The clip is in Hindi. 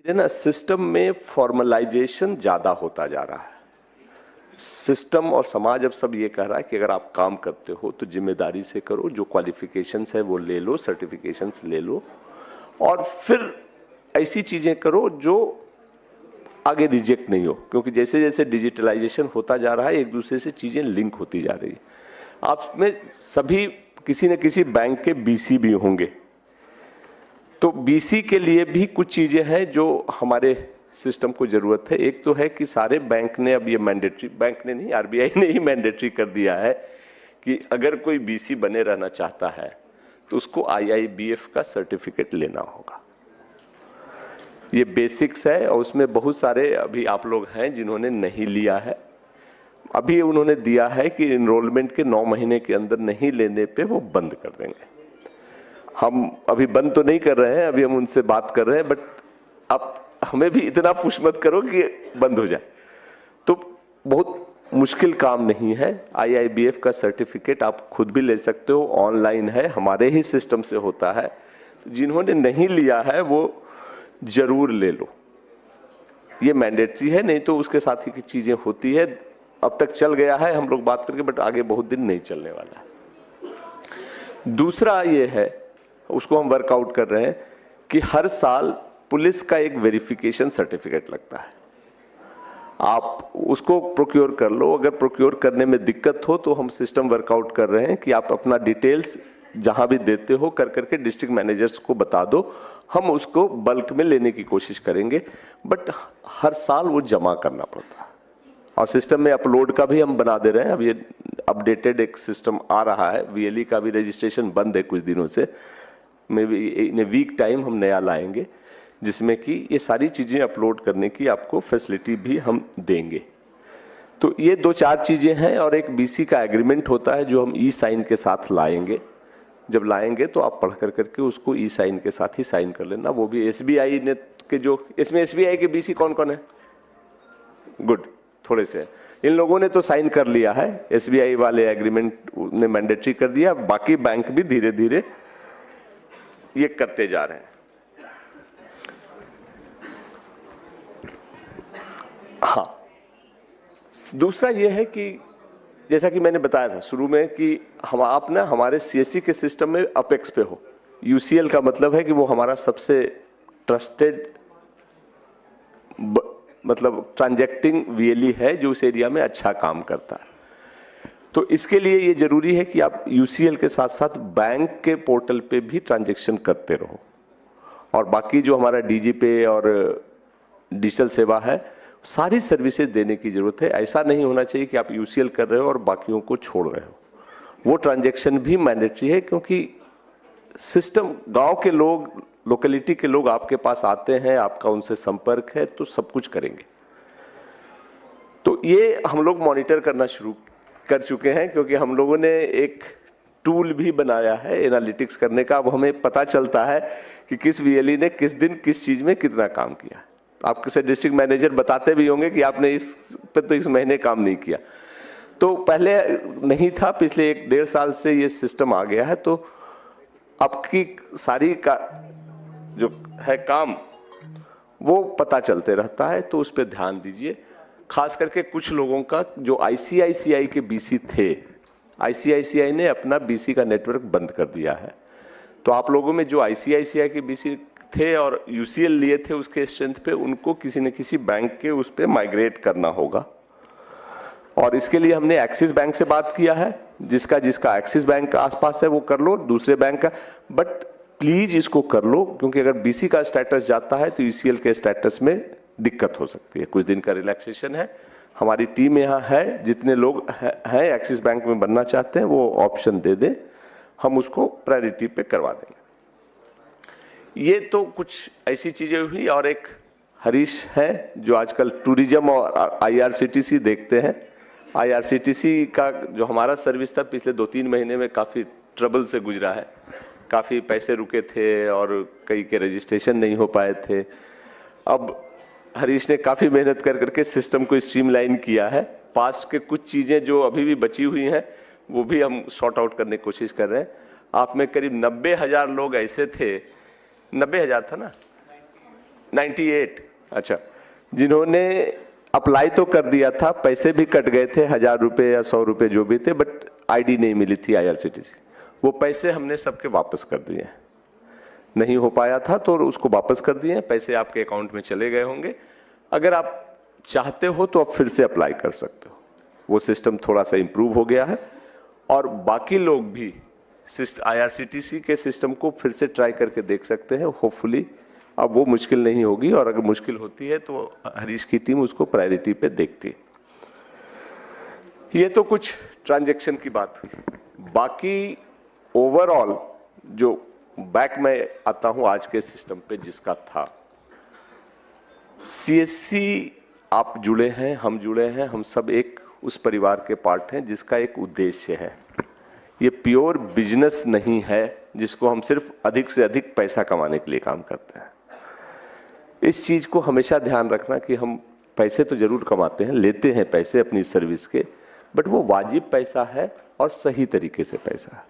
ये ना सिस्टम में फॉर्मलाइजेशन ज्यादा होता जा रहा है। सिस्टम और समाज अब सब ये कह रहा है कि अगर आप काम करते हो तो जिम्मेदारी से करो, जो क्वालिफिकेशंस है वो ले लो, सर्टिफिकेशंस ले लो और फिर ऐसी चीजें करो जो आगे रिजेक्ट नहीं हो, क्योंकि जैसे जैसे डिजिटलाइजेशन होता जा रहा है एक दूसरे से चीजें लिंक होती जा रही है। आप में सभी किसी न किसी बैंक के बीसी भी होंगे, तो बीसी के लिए भी कुछ चीजें हैं जो हमारे सिस्टम को जरूरत है। एक तो है कि सारे बैंक ने अब ये मैंडेटरी, बैंक ने नहीं आरबीआई ने ही मैंडेटरी कर दिया है कि अगर कोई बीसी बने रहना चाहता है तो उसको आईआईबीएफ का सर्टिफिकेट लेना होगा। ये बेसिक्स है और उसमें बहुत सारे अभी आप लोग हैं जिन्होंने नहीं लिया है। अभी उन्होंने दिया है कि इनरोलमेंट के 9 महीने के अंदर नहीं लेने पे वो बंद कर देंगे। हम अभी बंद तो नहीं कर रहे हैं, अभी हम उनसे बात कर रहे हैं, बट आप हमें भी इतना पुश मत करो कि बंद हो जाए। तो बहुत मुश्किल काम नहीं है। आईआईबीएफ का सर्टिफिकेट आप खुद भी ले सकते हो, ऑनलाइन है, हमारे ही सिस्टम से होता है। जिन्होंने नहीं लिया है वो जरूर ले लो, ये मैंडेटरी है, नहीं तो उसके साथ ही की चीजें होती है। अब तक चल गया है हम लोग बात करके, बट आगे बहुत दिन नहीं चलने वाला है। दूसरा ये है, उसको हम वर्कआउट कर रहे हैं कि हर साल पुलिस का एक वेरिफिकेशन सर्टिफिकेट लगता है। आप उसको प्रोक्योर कर लो। अगर प्रोक्योर करने में दिक्कत हो तो हम सिस्टम वर्कआउट कर रहे हैं कि आप अपना डिटेल्स जहां भी देते हो कर करके डिस्ट्रिक्ट मैनेजर्स को बता दो, हम उसको बल्क में लेने की कोशिश करेंगे। बट हर साल वो जमा करना पड़ता है और सिस्टम में अपलोड का भी हम बना दे रहे हैं। अब ये अपडेटेड एक सिस्टम आ रहा है। वीएलई का भी रजिस्ट्रेशन बंद है कुछ दिनों से, maybe in a week time हम नया लाएंगे जिसमें कि ये सारी चीजें अपलोड करने की आपको फैसिलिटी भी हम देंगे। तो ये 2-4 चीजें हैं और एक बीसी का एग्रीमेंट होता है जो हम ई साइन के साथ लाएंगे। जब लाएंगे तो आप पढ़ कर करके उसको ई साइन के साथ ही साइन कर लेना। वो भी एसबीआई ने के जो, इसमें एसबीआई के बीसी कौन कौन है? गुड, थोड़े से इन लोगों ने तो साइन कर लिया है। एसबीआई वाले एग्रीमेंट ने मैंडेटरी कर दिया, बाकी बैंक भी धीरे धीरे ये करते जा रहे हैं। हाँ, दूसरा ये है कि जैसा कि मैंने बताया था शुरू में कि हम आप ना हमारे सीएससी के सिस्टम में अपेक्स पे हो। यूसीएल का मतलब है कि वो हमारा सबसे ट्रस्टेड मतलब ट्रांजैक्टिंग वीएलई है जो उस एरिया में अच्छा काम करता है। तो इसके लिए ये जरूरी है कि आप यूसीएल के साथ साथ बैंक के पोर्टल पे भी ट्रांजैक्शन करते रहो और बाकी जो हमारा डीजी पे और डिजिटल सेवा है सारी सर्विसेज देने की जरूरत है। ऐसा नहीं होना चाहिए कि आप यूसीएल कर रहे हो और बाकियों को छोड़ रहे हो। वो ट्रांजैक्शन भी मैंडेटरी है क्योंकि सिस्टम, गांव के लोग, लोकेलिटी के लोग आपके पास आते हैं, आपका उनसे संपर्क है तो सब कुछ करेंगे। तो ये हम लोग मॉनिटर करना शुरू कर चुके हैं क्योंकि हम लोगों ने एक टूल भी बनाया है एनालिटिक्स करने का। अब हमें पता चलता है कि किस वीएलई ने किस दिन किस चीज में कितना काम किया। आपके से डिस्ट्रिक्ट मैनेजर बताते भी होंगे कि आपने इस पे तो इस महीने काम नहीं किया। तो पहले नहीं था, पिछले 1-1.5 साल से ये सिस्टम आ गया है। तो आपकी सारी का जो है काम वो पता चलते रहता है, तो उस पर ध्यान दीजिए। खास करके कुछ लोगों का जो आईसीआईसीआई के बीसी थे, आईसीआईसीआई ने अपना बीसी का नेटवर्क बंद कर दिया है। तो आप लोगों में जो आईसीआईसीआई के बीसी थे और यूसीएल लिए थे उसके स्ट्रेंथ पे, उनको किसी न किसी बैंक के उस पे माइग्रेट करना होगा। और इसके लिए हमने एक्सिस बैंक से बात किया है। जिसका जिसका एक्सिस बैंक का आसपास है वो कर लो, दूसरे बैंक का, बट प्लीज इसको कर लो क्योंकि अगर बीसी का स्टेटस जाता है तो यूसीएल के स्टेटस में दिक्कत हो सकती है। कुछ दिन का रिलैक्सेशन है। हमारी टीम यहाँ है, जितने लोग हैं एक्सिस बैंक में बनना चाहते हैं वो ऑप्शन दे दें, हम उसको प्रायोरिटी पे करवा देंगे। ये तो कुछ ऐसी चीजें हुई। और एक हरीश है जो आजकल टूरिज्म और आईआरसीटीसी देखते हैं। आईआरसीटीसी का जो हमारा सर्विस था पिछले 2-3 महीने में काफी ट्रबल से गुजरा है। काफी पैसे रुके थे और कई के रजिस्ट्रेशन नहीं हो पाए थे। अब हरीश ने काफी मेहनत कर करके सिस्टम को स्ट्रीमलाइन किया है। पास्ट के कुछ चीजें जो अभी भी बची हुई हैं वो भी हम सॉर्ट आउट करने की कोशिश कर रहे हैं। आप में करीब 90,000 लोग ऐसे थे, 90,000 था ना, 98। अच्छा, जिन्होंने अप्लाई तो कर दिया था, पैसे भी कट गए थे, 1000 रुपये या 100 रुपये जो भी थे, बट आईडी नहीं मिली थी IRCTC, वो पैसे हमने सबके वापस कर दिए। नहीं हो पाया था तो उसको वापस कर दिए, पैसे आपके अकाउंट में चले गए होंगे। अगर आप चाहते हो तो आप फिर से अप्लाई कर सकते हो, वो सिस्टम थोड़ा सा इंप्रूव हो गया है। और बाकी लोग भी IRCTC के सिस्टम को फिर से ट्राई करके देख सकते हैं। होपफुली अब वो मुश्किल नहीं होगी, और अगर मुश्किल होती है तो हरीश की टीम उसको प्रायोरिटी पे देखती है। ये तो कुछ ट्रांजैक्शन की बात हुई। बाकी ओवरऑल जो बैक में आता हूं आज के सिस्टम पे जिसका था, CSC आप जुड़े हैं, हम जुड़े हैं, हम सब एक उस परिवार के पार्ट हैं जिसका एक उद्देश्य है। ये प्योर बिजनेस नहीं है जिसको हम सिर्फ अधिक से अधिक पैसा कमाने के लिए काम करते हैं। इस चीज को हमेशा ध्यान रखना कि हम पैसे तो जरूर कमाते हैं, लेते हैं पैसे अपनी सर्विस के, बट वो वाजिब पैसा है और सही तरीके से पैसा है।